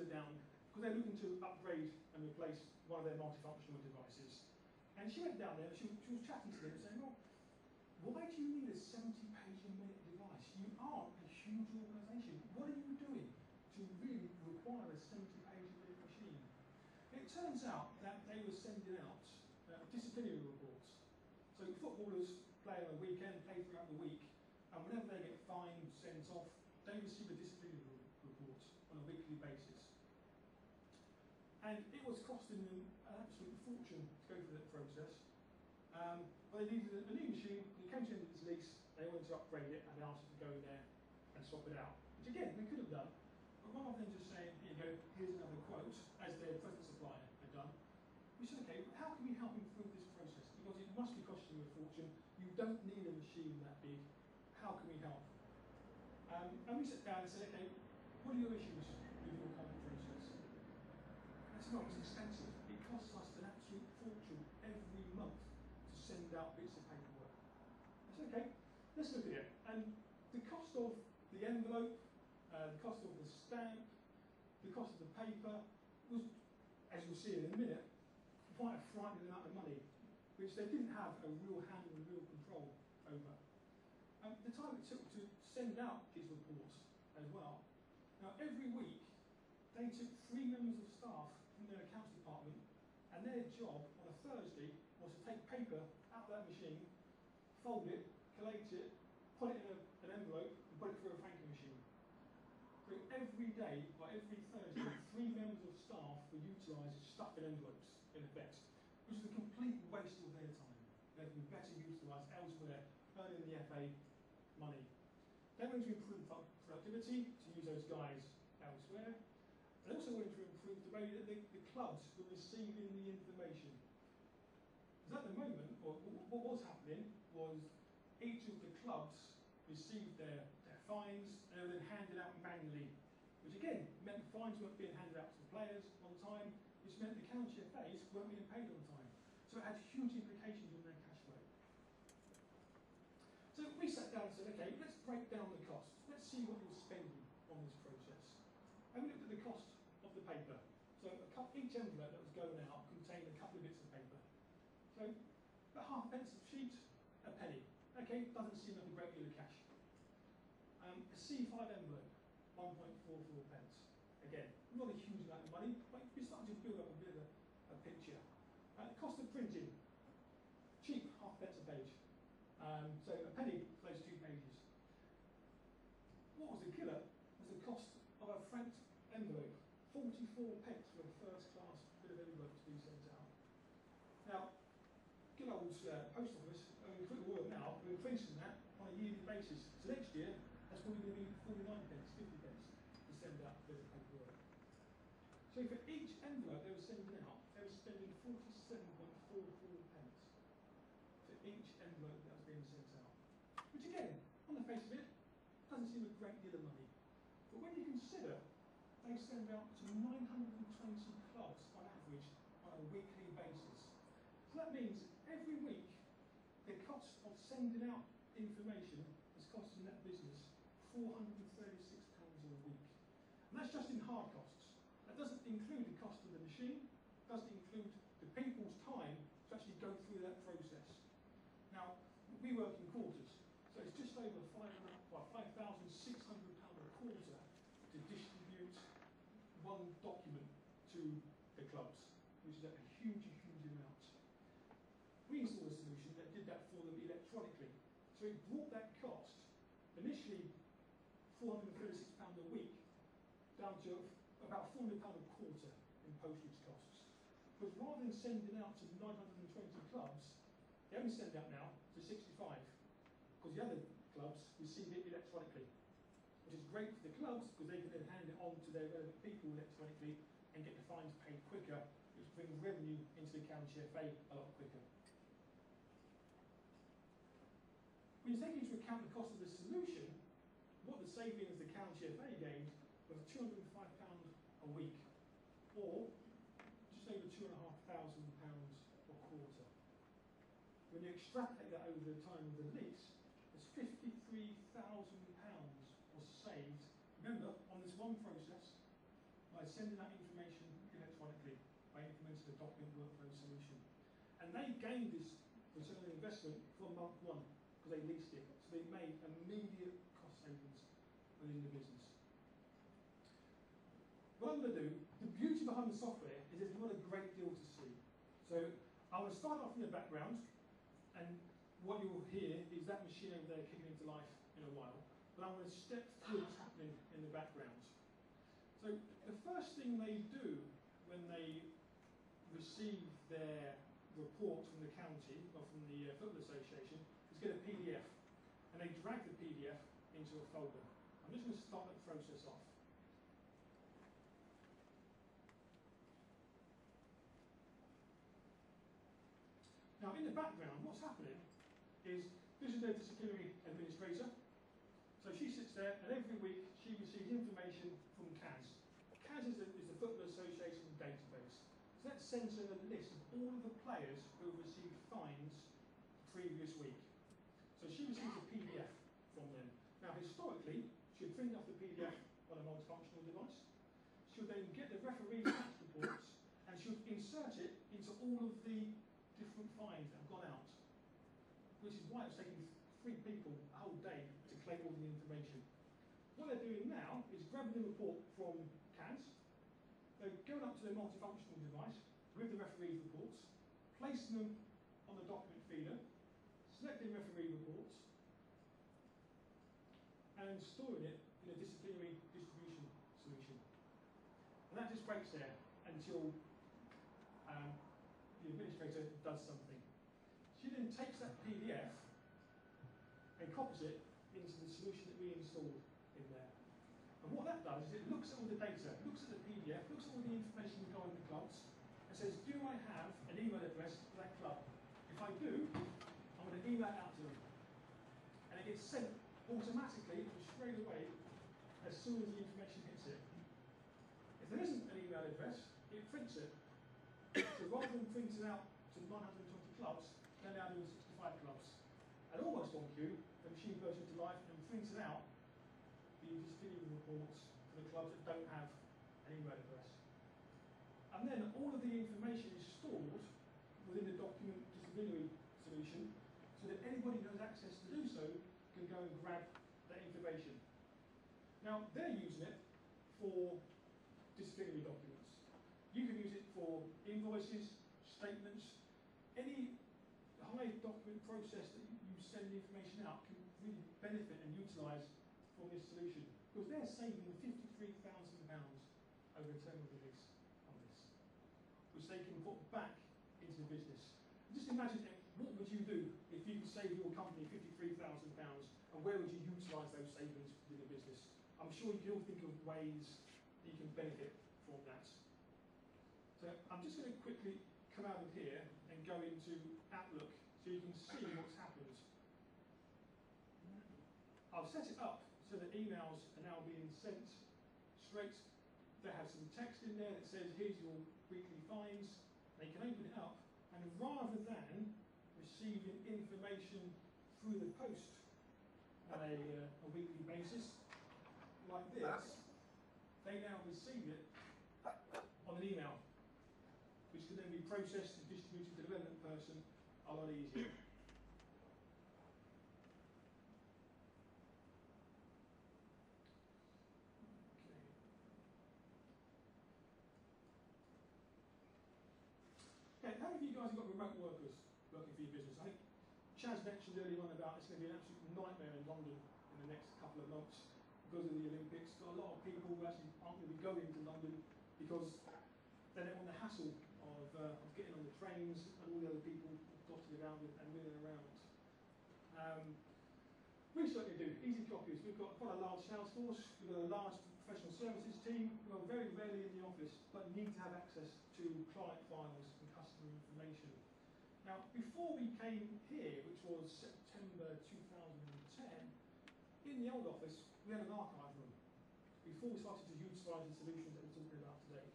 her down because they're looking to upgrade and replace one of their multifunctional devices. And she went down there and she was chatting to them saying, well, why do you need a 70-page-a-minute device? You aren't a huge organisation. What are you doing to really require a 70-page-a-minute machine? It turns out that they were sending out disciplinary reports. So footballers play on a weekend, play throughout the week, and whenever they get fined, sent off, they receive a disciplinary report on a weekly basis. And it was costing them an absolute fortune to go through that process. But they needed a new machine. It came to the end of its lease, they wanted to upgrade it, and they asked us to go in there and swap it out. Which again, they could have done, but rather than just saying, here you go, here's another quote, as their present supplier had done, we said, okay, how can we help improve this process? Because it must be costing you a fortune. You don't need a machine that big. How can we help? And we sat down and said, okay, what are your issues with your current process? I said, well, it's expensive. It costs us an absolute fortune every month to send out bits of paperwork. I said, okay, let's look at it. And the cost of the envelope, the cost of the stamp, the cost of the paper was, as you'll see in a minute, quite a frightening amount of money, which they didn't have a real handle and real control over. The time it took to send out these reports as well. Now, every week, they took 3 members of staff from their accounts department, and their job on a Thursday was to take paper out of that machine, fold it, collate it, put it in an envelope, and put it through a franking machine. So every day, or every Thursday, 3 members of staff were utilised as stuffing envelopes, in effect, which is a complete waste of their time. They've been better utilised elsewhere, earning the FA money. They wanted to improve productivity, to use those guys elsewhere. They also wanted to improve the way that the clubs were receiving the information. Because at the moment, or what was happening was each of the clubs received their fines and they were then handed out manually, which again meant the fines weren't being handed out to the players on time, which meant the county FAs weren't being paid on time. So it had huge implications on their cash flow. So we sat down and said, okay, let's break down the costs. Let's see what you're spending on this process. And we looked at the cost of the paper. So each envelope that was going out contained a couple of bits of paper. So about half pence a sheet, a penny. Okay, doesn't seem like a great deal of cash. A C5 envelope, 1.44 pence. Again, not a huge amount of money, but we're starting to build up a bit of a picture. The cost of printing, cheap, half pence a page. So a penny for those 2 pages. What was the killer was the cost of a franked envelope, 44 pence for a first-class bit of envelope to be sent out. Now, good old post office, I mean, quick word now, we're increasing that on a yearly basis. So next year, that's probably going to be 49 pence, 50 pence to send out a bit of paperwork. So for each envelope they were sending out, they were spending 47.44 pence for each envelope that was being sent out. Which again, on the face of it, doesn't seem a great deal of money. But when you consider they send out to 920 clubs on average on a weekly basis. So that means every week the cost of sending out information is costing that business £436 a week. And that's just in hard costs. That doesn't include the cost of the machine, doesn't include the people's time to actually go through that process. Now, we work in quarters, so it's just over £5,600 a quarter to distribute one document to the clubs, which is a huge amount. We installed a solution that did that for them electronically. So it brought that cost, initially £436 a week, down to about £400 a quarter in postage costs. Because rather than sending out to 920 clubs, they only send out now to 65, because the other clubs receive it electronically, which is great for the clubs because they can then hand it on to their relevant people electronically and get the fines paid quicker, which brings revenue into the county FA a lot quicker. When you take into account the cost of the solution, what the savings the county FA gained was £205 a week, or just over £2,500 a quarter. When you extrapolate that over the time of the lease, it's £53,000 was saved, remember, on this one process, by by sending that information electronically by implementing a document workflow solution. And they gained this return on investment from month one because they leased it. So they made immediate cost savings within the business. What I'm going to do, the beauty behind the software is there's not a great deal to see. So I will start off in the background, and what you will hear is that machine over there kicking into life in a while. But I'm going to step through what's happening in the background. So the first thing they do when they receive their report from the county or from the Football Association is get a PDF, and they drag the PDF into a folder. I'm just going to start that process off. Now in the background, what's happening is this is their disciplinary administrator. So she sits there, and every week she receives information from CAS. CAS is the Football Association database. So that sends her a list of all of the players who have received fines the previous week. So she receives a PDF from them. Now historically, she would print off the PDF on a multifunctional device. She would then get the referee match reports, and she would insert it into all of the different fines that have gone out. Which is why it's taking 3 people a whole day to collect all the information. What they're doing now is grabbing the report from CAS, they're going up to their multifunctional device with the referee reports, placing them on the document feeder, selecting referee reports, and storing it in a disciplinary distribution solution. And that just waits there until the administrator does something. She then takes that PDF and copies it into the solution that we installed in there. And what that does is it looks at all the data, looks at the PDF, looks at all the information regarding the clubs, and says, do I have an email address for that club? If I do, I'm going to email it out to them. And it gets sent automatically and straight away as soon as the information hits it. If there isn't an email address, it prints it. So rather than printing out to 920 clubs, they're now doing 65 clubs. And almost on cue, the machine goes into life and prints out the disciplinary reports for the clubs that don't have an email address. And then all of the information is stored within the document disciplinary solution so that anybody who has access to do so can go and grab that information. Now, they're using it for disciplinary documents. You can use it for invoices, statements, any high document process that you send information out can really benefit and utilise from this solution, because they're saving £53,000 over a term of the lease on this, which they can put back into the business. Just imagine, what would you do if you could save your company £53,000, and where would you utilise those savings within the business? I'm sure you can all think of ways that you can benefit from that. So I'm just going to quickly come out of here and go into Outlook so you can see what's happened. I've set it up so that emails are now being sent straight. They have some text in there that says, here's your weekly fines. They can open it up, and rather than receiving information through the post on a weekly basis, like this, they now receive it on an email, which can then be processed and distributed to the relevant person a lot easier. Okay, how many of you guys have got remote workers working for your business? I think Chaz mentioned earlier on about it's going to be an absolute nightmare in London in the next couple of months because of the Olympics. Got a lot of people who actually aren't going to be going to London because they don't want the hassle of getting on the trains and all the other people dotted around and milling around. We certainly do. Easy copies. We've got quite a large sales force. We've got a large professional services team. We're very rarely in the office, but need to have access to client files and customer information. Now, before we came here, which was September 2010, in the old office, we had an archive room before we started to utilise the solutions that we're talking about today.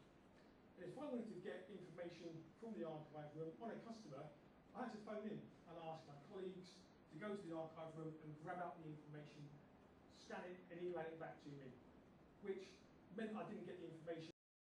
And if I wanted to get information from the archive room on a customer, I had to phone in and ask my colleagues to go to the archive room and grab out the information, scan it and email it back to me, which meant I didn't get the information